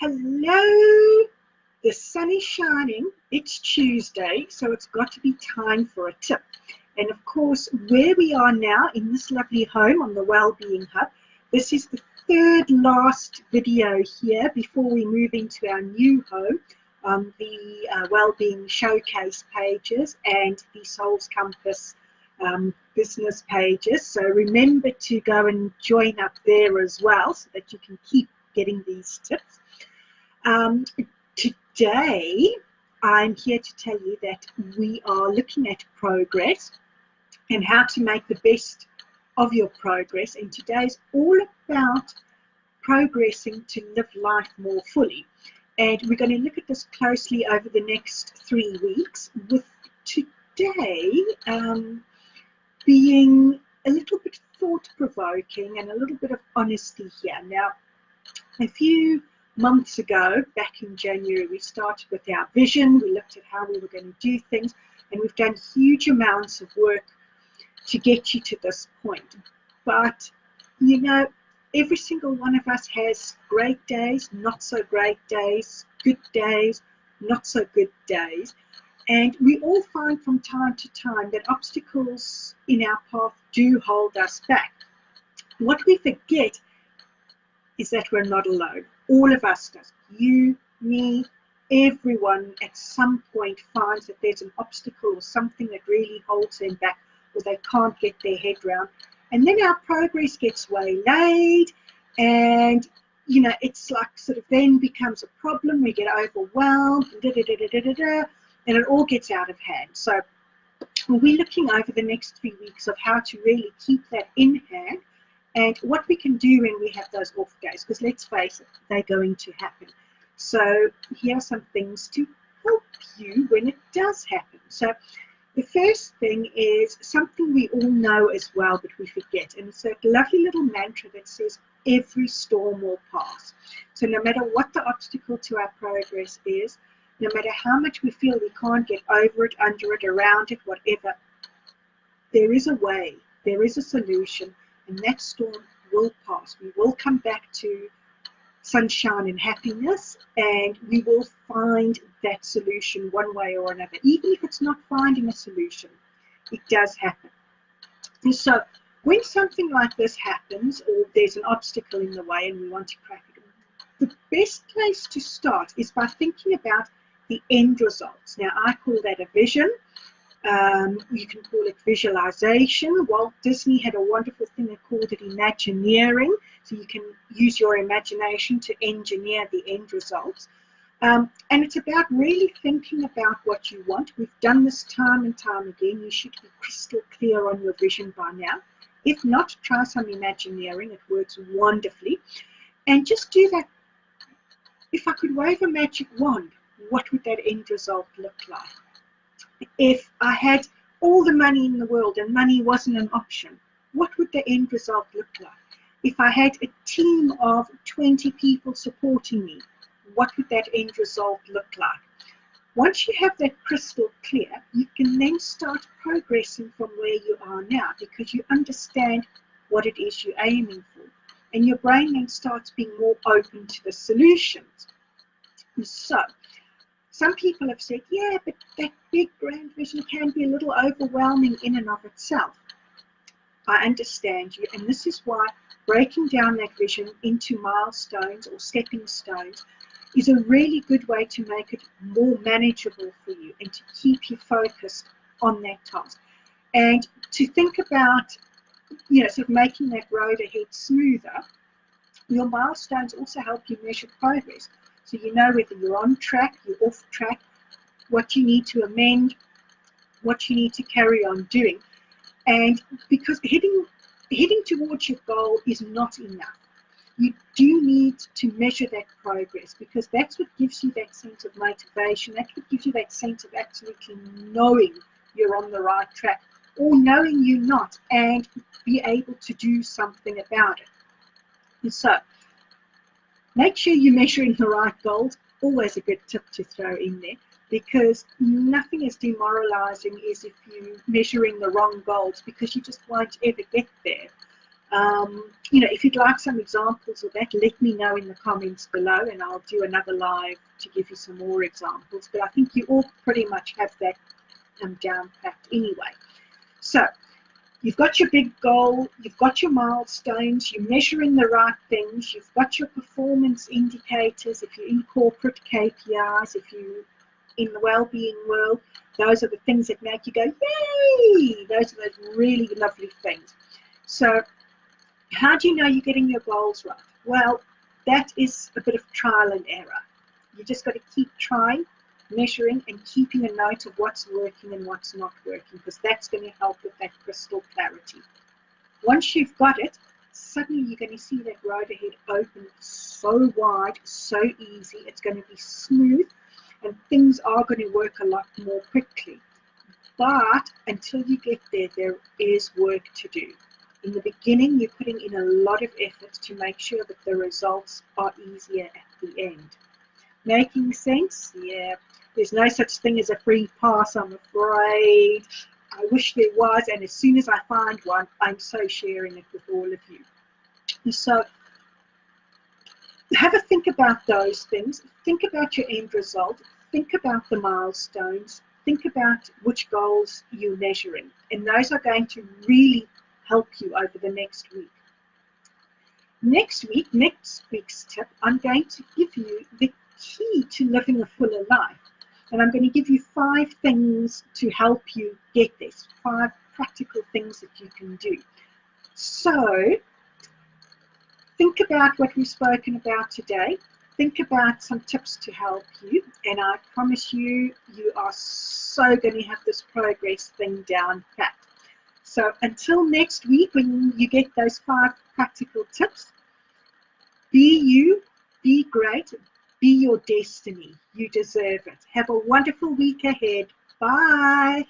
Hello, the sun is shining. It's Tuesday, so it's got to be time for a tip. And of course, where we are now in this lovely home on the Wellbeing Hub, this is the third last video here before we move into our new home on the Wellbeing Showcase pages and the Souls Compass business pages. So remember to go and join up there as well so that you can keep getting these tips. Today, I'm here to tell you that we are looking at progress and how to make the best of your progress. And today is all about progressing to live life more fully. And we're going to look at this closely over the next 3 weeks, with today being a little bit thought-provoking and a little bit of honesty here. Now, a few months ago, back in January, we started with our vision. We looked at how we were going to do things, and we've done huge amounts of work to get you to this point. But, you know, every single one of us has great days, not so great days, good days, not so good days. And we all find from time to time that obstacles in our path do hold us back. What we forget is that we're not alone. All of us does. You, me, everyone at some point finds that there's an obstacle or something that really holds them back, or they can't get their head round. And then our progress gets waylaid, and you know, it's like sort of then becomes a problem. We get overwhelmed, and it all gets out of hand. So we're looking over the next 3 weeks of how to really keep that in hand, and what we can do when we have those off days, because let's face it, they're going to happen. So here are some things to help you when it does happen. So the first thing is something we all know as well, but we forget, and it's that lovely little mantra that says, every storm will pass. So no matter what the obstacle to our progress is, no matter how much we feel we can't get over it, under it, around it, whatever, there is a way, there is a solution, and that storm will pass. We will come back to sunshine and happiness, and we will find that solution one way or another. Even if it's not finding a solution, it does happen. And so when something like this happens, or there's an obstacle in the way and we want to crack it, the best place to start is by thinking about the end results. Now, I call that a vision. You can call it visualization. Walt Disney had a wonderful thing that called it Imagineering. So you can use your imagination to engineer the end results. And it's about really thinking about what you want. We've done this time and time again. You should be crystal clear on your vision by now. If not, try some Imagineering. It works wonderfully. And just do that. If I could wave a magic wand, what would that end result look like? If I had all the money in the world and money wasn't an option, what would the end result look like? If I had a team of 20 people supporting me, what would that end result look like? Once you have that crystal clear, you can then start progressing from where you are now, because you understand what it is you're aiming for. And your brain then starts being more open to the solutions. So, some people have said, yeah, but that big grand vision can be a little overwhelming in and of itself. I understand you, and this is why breaking down that vision into milestones or stepping stones is a really good way to make it more manageable for you and to keep you focused on that task. And to think about, you know, sort of making that road ahead smoother, your milestones also help you measure progress. So you know whether you're on track, you're off track, what you need to amend, what you need to carry on doing. And because heading towards your goal is not enough. You do need to measure that progress, because that's what gives you that sense of motivation. That's what gives you that sense of absolutely knowing you're on the right track, or knowing you're not, and be able to do something about it. And so, make sure you're measuring the right goals. Always a good tip to throw in there, because nothing as demoralizing as if you're measuring the wrong goals, because you just won't ever get there. If you'd like some examples of that, let me know in the comments below, and I'll do another live to give you some more examples. But I think you all pretty much have that down packed anyway. So you've got your big goal, you've got your milestones, you're measuring the right things, you've got your performance indicators. If you're in corporate KPIs, if you're in the well-being world, those are the things that make you go, yay! Those are those really lovely things. So how do you know you're getting your goals right? Well, that is a bit of trial and error. You just got to keep trying, measuring, and keeping a note of what's working and what's not working, because that's going to help with that crystal clarity. Once you've got it, suddenly you're going to see that road ahead open so wide, so easy. It's going to be smooth, and things are going to work a lot more quickly. But until you get there, there is work to do. In the beginning, you're putting in a lot of effort to make sure that the results are easier at the end. Making sense? Yeah. There's no such thing as a free pass, I'm afraid. I wish there was, and as soon as I find one, I'm so sharing it with all of you. So have a think about those things. Think about your end result. Think about the milestones. Think about which goals you're measuring. And those are going to really help you over the next week. Next week's tip, I'm going to give you the key to living a fuller life. And I'm going to give you 5 things to help you get this, 5 practical things that you can do. So think about what we've spoken about today. Think about some tips to help you. And I promise you, you are so going to have this progress thing down pat. So until next week, when you get those 5 practical tips, be you, be great, be your destiny. You deserve it. Have a wonderful week ahead. Bye.